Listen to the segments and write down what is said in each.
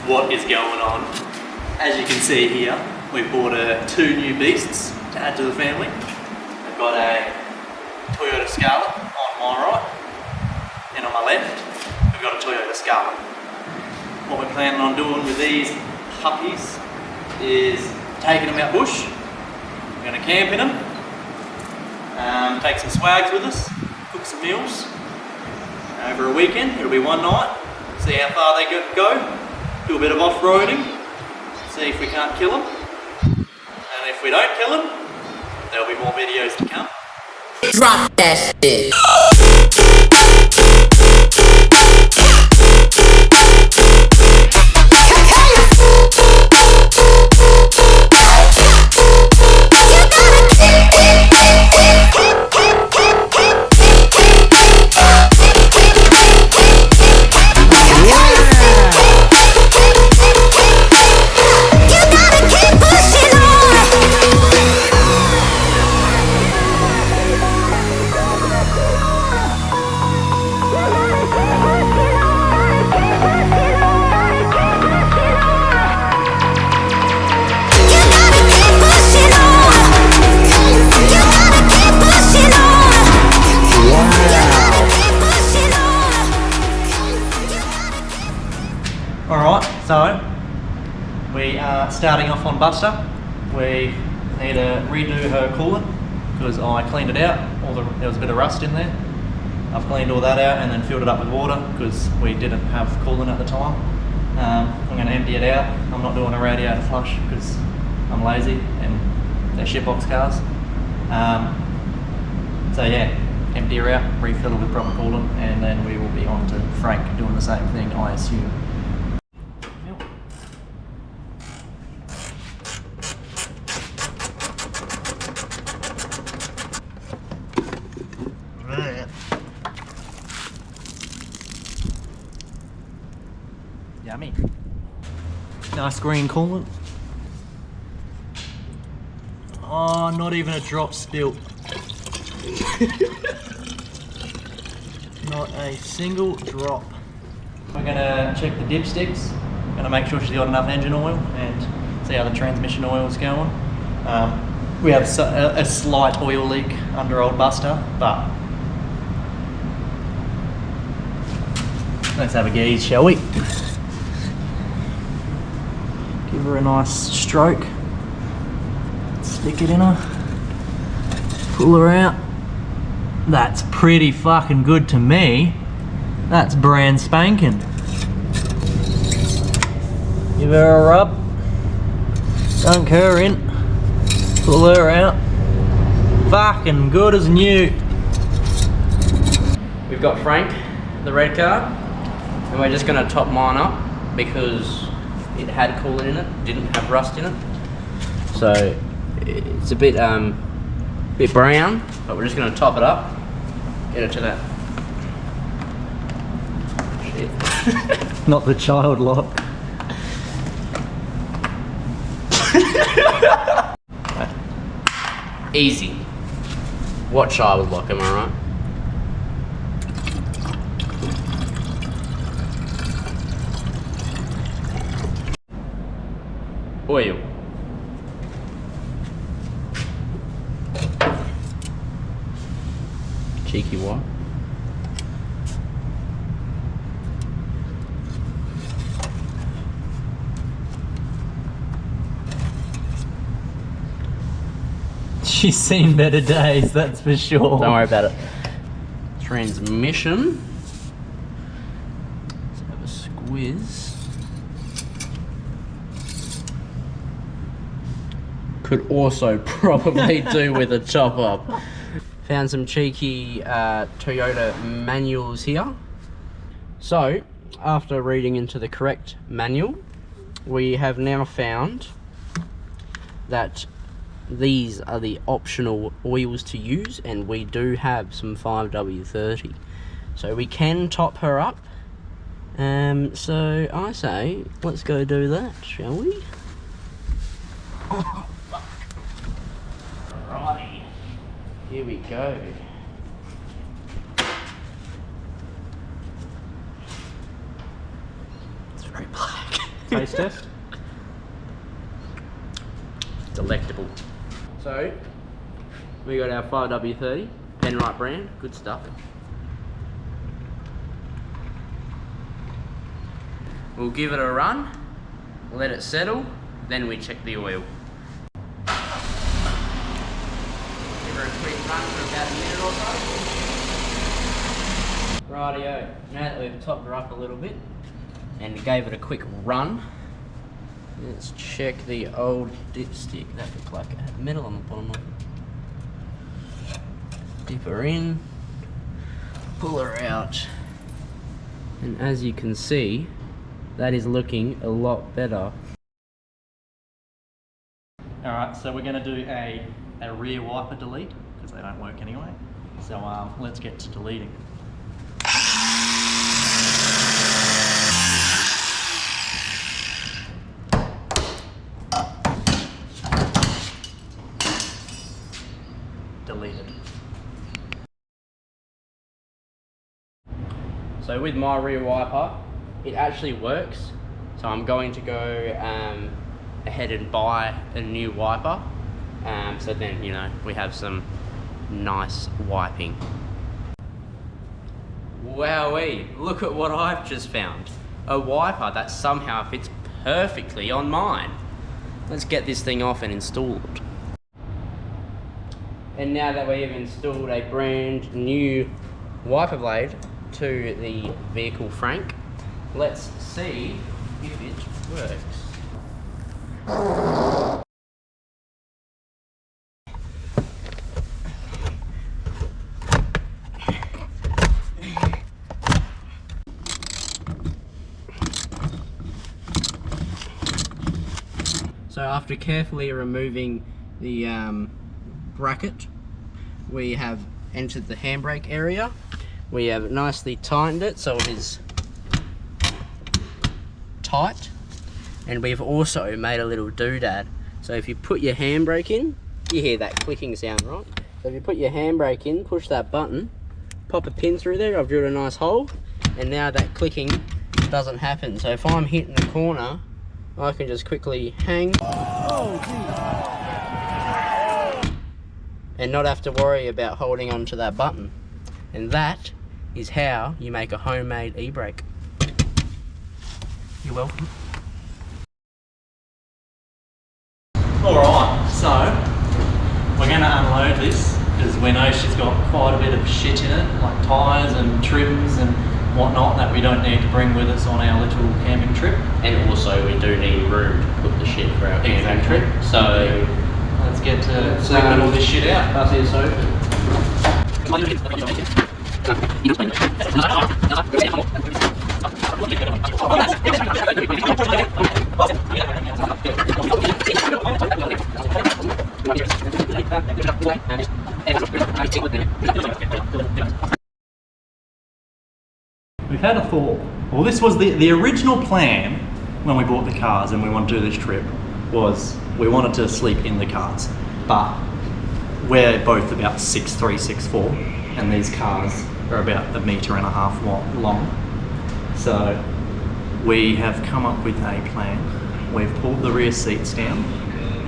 What is going on? As you can see here, we bought two new beasts to add to the family. I've got a Toyota Starlet on my right, and on my left, we've got a Toyota Starlet. What we're planning on doing with these puppies is taking them out bush. We're going to camp in them, take some swags with us, cook some meals. Over a weekend, it'll be one night, see how far they go, do a bit of off-roading, see if we can't kill them. And if we don't kill them, there'll be more videos to come. Drop that shit. Alright, so we are starting off on Buster. We need to redo her coolant because I cleaned it out. There was a bit of rust in there. I've cleaned all that out and then filled it up with water because we didn't have coolant at the time. I'm going to empty it out. I'm not doing a radiator flush because I'm lazy and they're shitbox cars. So yeah, empty her out, refill her with proper coolant, and then we will be on to Frank doing the same thing, I assume. Yummy. Nice green coolant. Oh, not even a drop spilt. Not a single drop. We're gonna check the dipsticks. Gonna make sure she's got enough engine oil and see how the transmission oil is going. We have a slight oil leak under old Buster, but let's have a gaze, shall we? Give her a nice stroke. Stick it in her. Pull her out. That's pretty fucking good to me. That's brand spanking. Give her a rub. Dunk her in. Pull her out. Fucking good as new. We've got Frank, the red car, and we're just gonna top mine up because it had coolant in it, didn't have rust in it. So it's a bit brown, but we're just gonna top it up, get it to that. Shit. Not the child lock. Easy. What child lock, am I right? Oil. Cheeky what? She's seen better days, that's for sure. Don't worry about it. Transmission. Let's have a squeeze. Could also probably do with a top up. Found some cheeky Toyota manuals here. So, after reading into the correct manual, we have now found that these are the optional oils to use, and we do have some 5W30. So we can top her up. So I say, let's go do that, shall we? Oh, fuck. Alrighty. Here we go. It's very black. Taste test. Delectable. So, we got our 5W30, Penrite brand, good stuff. We'll give it a run, let it settle, then we check the oil. Give her a quick run for about a minute or so. Rightio, now that we've topped her up a little bit and gave it a quick run, let's check the old dipstick. That looked like it had metal on the bottom of it. Dip her in, pull her out, and as you can see, that is looking a lot better. Alright, so we're going to do a rear wiper delete, because they don't work anyway. So let's get to deleting. Deleted. So with my rear wiper, it actually works. So I'm going to go ahead and buy a new wiper. So then, you know, we have some nice wiping. Wowee, look at what I've just found. A wiper that somehow fits perfectly on mine. Let's get this thing off and installed. And now that we have installed a brand new wiper blade to the vehicle frank, let's see if it works. So after carefully removing the bracket, we have entered the handbrake area. We have nicely tightened it so it is tight, and we've also made a little doodad. So if you put your handbrake in, you hear that clicking sound, right? So if you put your handbrake in, push that button, pop a pin through there. I've drilled a nice hole, and now that clicking doesn't happen. So if I'm hitting the corner, I can just quickly hang and not have to worry about holding onto that button. And that is how you make a homemade e-brake. You're welcome. Alright, so we're going to unload this because we know she's got quite a bit of shit in it, like tyres and trims and whatnot that we don't need to bring with us on our little camping trip. And also we do need room to put the shit for our camping trip. So let's get to bringing all this shit out. Pass here, so. We've had a thought. Well, this was the original plan when we bought the cars and we wanted to do this trip, was we wanted to sleep in the cars, but we're both about 6'3", 6'4", and these cars are about 1.5 meters long. So we have come up with a plan. We've pulled the rear seats down,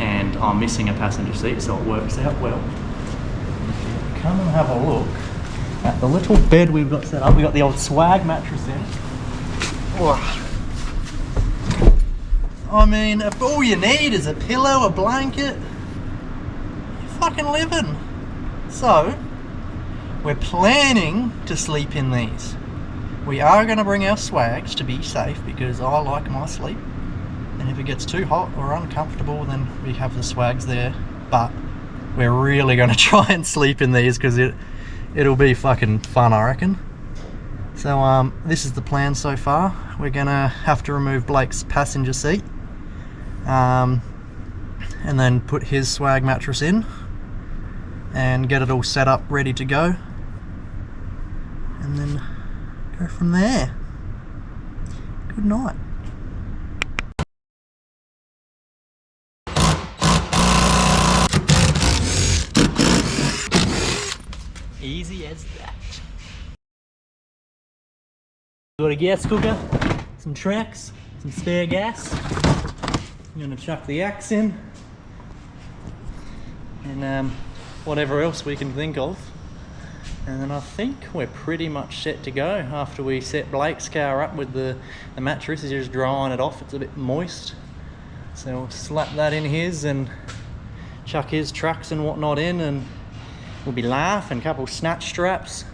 and I'm missing a passenger seat, so it works out well. Come and have a look at the little bed we've got set up. We've got the old swag mattress in. Oh. I mean, if all you need is a pillow, a blanket, you're fucking living. So, we're planning to sleep in these. We are going to bring our swags to be safe because I like my sleep. And if it gets too hot or uncomfortable, then we have the swags there. But we're really going to try and sleep in these because it'll be fucking fun, I reckon. So this is the plan so far. We're going to have to remove Blake's passenger seat. And then put his swag mattress in. And get it all set up, ready to go. And then go from there. Good night. Easy as that. Got a gas cooker, some tracks, some spare gas. I'm gonna chuck the axe in, and whatever else we can think of. And then I think we're pretty much set to go after we set Blake's car up with the mattress. He's just drying it off, it's a bit moist. So we'll slap that in his and chuck his trucks and whatnot in, and we'll be laughing, a couple snatch straps.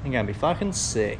I'm gonna be fucking sick.